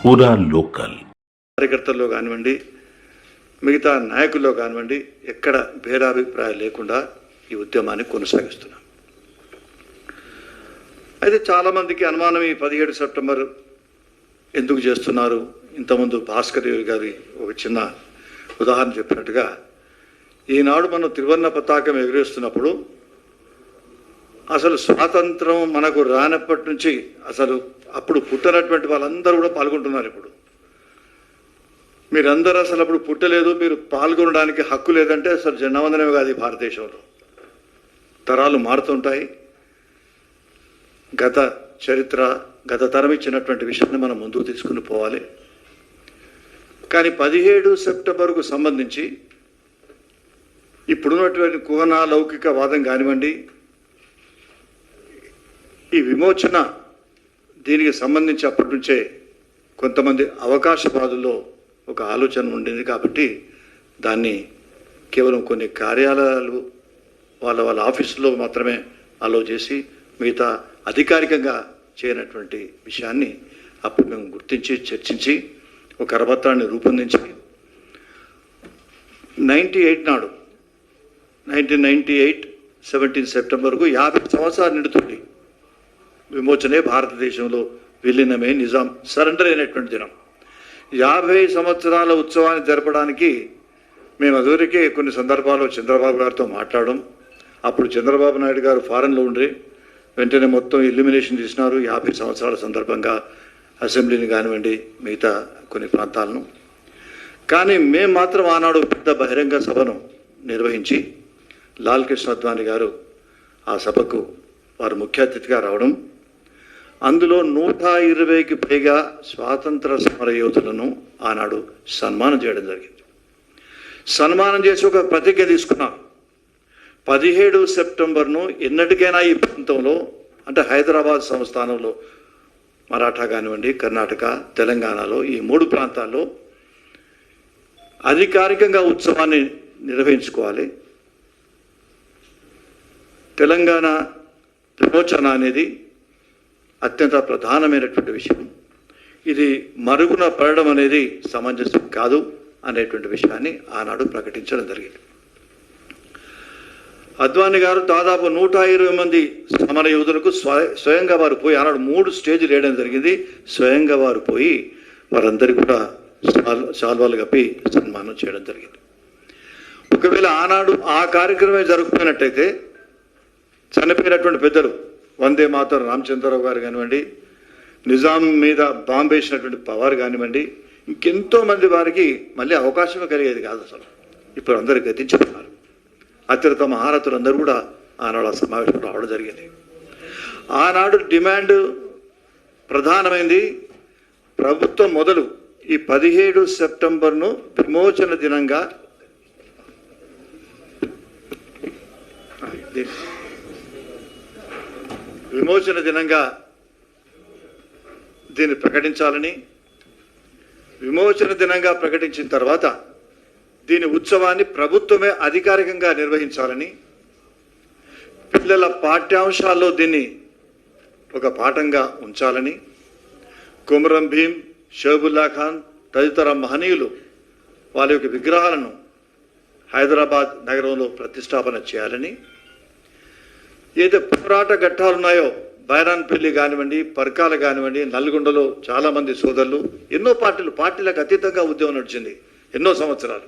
పూరా లోకల్ కార్యకర్తల్లో కానివ్వండి, మిగతా నాయకుల్లో కానివ్వండి, ఎక్కడ భేదాభిప్రాయాలు లేకుండా ఈ ఉద్యమాన్ని కొనసాగిస్తున్నాం. అయితే చాలామందికి అనుమానం, ఈ 17 సెప్టెంబర్ ఎందుకు చేస్తున్నారు? ఇంతకుముందు భాస్కర్ గారి ఒక చిన్న ఉదాహరణ చెప్పినట్టుగా, ఈనాడు మనం త్రివర్ణ పతాకం ఎగురేస్తున్నప్పుడు అసలు స్వాతంత్రం మనకు రానప్పటి నుంచి అసలు అప్పుడు పుట్టనటువంటి వాళ్ళందరూ కూడా పాల్గొంటున్నారు. ఇప్పుడు మీరందరూ అసలు అప్పుడు పుట్టలేదు, మీరు పాల్గొనడానికి హక్కు లేదంటే అసలు జనవందనమే కాదు ఈ భారతదేశంలో. తరాలు మారుతుంటాయి. గత చరిత్ర, గత తరం ఇచ్చినటువంటి విషయాన్ని మనం ముందుకు తీసుకుని పోవాలి. కానీ 17 సెప్టెంబర్కు సంబంధించి ఇప్పుడున్నటువంటి కుహనా లౌకిక వాదం కానివ్వండి, ఈ విమోచన, దీనికి సంబంధించి అప్పటి నుంచే కొంతమంది అవకాశవాదుల్లో ఒక ఆలోచన ఉండింది. కాబట్టి దాన్ని కేవలం కొన్ని కార్యాలయాలు వాళ్ళ ఆఫీసులో మాత్రమే అలో చేసి మిగతా అధికారికంగా చేయనటువంటి విషయాన్ని అప్పుడు మేము గుర్తించి చర్చించి ఒక కరపత్రాన్ని రూపొందించి 98 నాడు 1998 17 సెప్టెంబర్కు 50 సంవత్సరాలు నిండుతుంది. విమోచనే భారతదేశంలో విలీనమే, నిజాం సరెండర్ అయినటువంటి దినం. 50 సంవత్సరాల ఉత్సవాన్ని జరపడానికి మేము అదివరకే కొన్ని సందర్భాల్లో చంద్రబాబు గారితో మాట్లాడడం. అప్పుడు చంద్రబాబు నాయుడు గారు ఫారెన్లో ఉండి వెంటనే మొత్తం ఎలిమినేషన్ చేసినారు 50 సంవత్సరాల సందర్భంగా అసెంబ్లీని కానివ్వండి, మిగతా కొన్ని ప్రాంతాలను. కానీ మేము మాత్రం ఆనాడు పెద్ద బహిరంగ సభను నిర్వహించి లాల్ కృష్ణ అద్వానీ గారు ఆ సభకు వారు ముఖ్య అతిథిగా రావడం, అందులో 120కి పైగా స్వాతంత్ర సమర యోధులను ఆనాడు సన్మానం చేయడం జరిగింది. సన్మానం చేసి ఒక ప్రతిజ్ఞ తీసుకున్నాం. 17 సెప్టెంబర్ను ఎన్నటికైనా ఈ ప్రాంతంలో, అంటే హైదరాబాద్ సంస్థానంలో, మరాఠా కానివ్వండి, కర్ణాటక, తెలంగాణలో, ఈ 3 ప్రాంతాల్లో అధికారికంగా ఉత్సవాన్ని నిర్వహించుకోవాలి. తెలంగాణ విమోచన అనేది అత్యంత ప్రధానమైనటువంటి విషయం. ఇది మరుగున పడడం అనేది సమంజసం కాదు అనేటువంటి విషయాన్ని ఆనాడు ప్రకటించడం జరిగింది. అద్వానీ గారు దాదాపు 120 మంది సమర యోధులకు స్వయంగా వారు పోయి, ఆనాడు 3 స్టేజీలు వేయడం జరిగింది. స్వయంగా వారు పోయి వారందరికీ కూడా శాల్వాలు కప్పి సన్మానం చేయడం జరిగింది. ఒకవేళ ఆనాడు ఆ కార్యక్రమం జరుగుతున్నట్టయితే చనిపోయినటువంటి పెద్దలు వందే మాతరం రామచంద్రరావు గారు కానివ్వండి, నిజాం మీద బాంబు వేసినటువంటి పవార్ కానివ్వండి, ఇంకెంతో మంది వారికి మళ్ళీ అవకాశమే కలిగేది కాదు. అసలు ఇప్పుడు అందరూ గతించుకున్నారు. అత్యంత మహారథులు అందరూ కూడా ఆనాడు ఆ సమావేశంలో రావడం జరిగింది. ఆనాడు డిమాండ్ ప్రధానమైంది. ప్రభుత్వం మొదలు ఈ 17 సెప్టెంబర్ను విమోచన దినంగా దీన్ని ప్రకటించాలని, విమోచన దినంగా ప్రకటించిన తర్వాత దీని ఉత్సవాన్ని ప్రభుత్వమే అధికారికంగా నిర్వహించాలని, పిల్లల పాఠ్యాంశాల్లో దీన్ని ఒక పాఠంగా ఉంచాలని, కుమరం భీం, షేబుల్లా ఖాన్ తదితర మహనీయులు వాళ్ళ యొక్క విగ్రహాలను హైదరాబాద్ నగరంలో ప్రతిష్టాపన చేయాలని, ఏదైతే పోరాట ఘట్టాలు ఉన్నాయో బైరాన్పల్లి కానివ్వండి, పర్కాల కానివ్వండి, నల్గొండలో చాలామంది సోదరులు, ఎన్నో పార్టీలకు అతీతంగా ఉద్యమం నడిచింది ఎన్నో సంవత్సరాలు.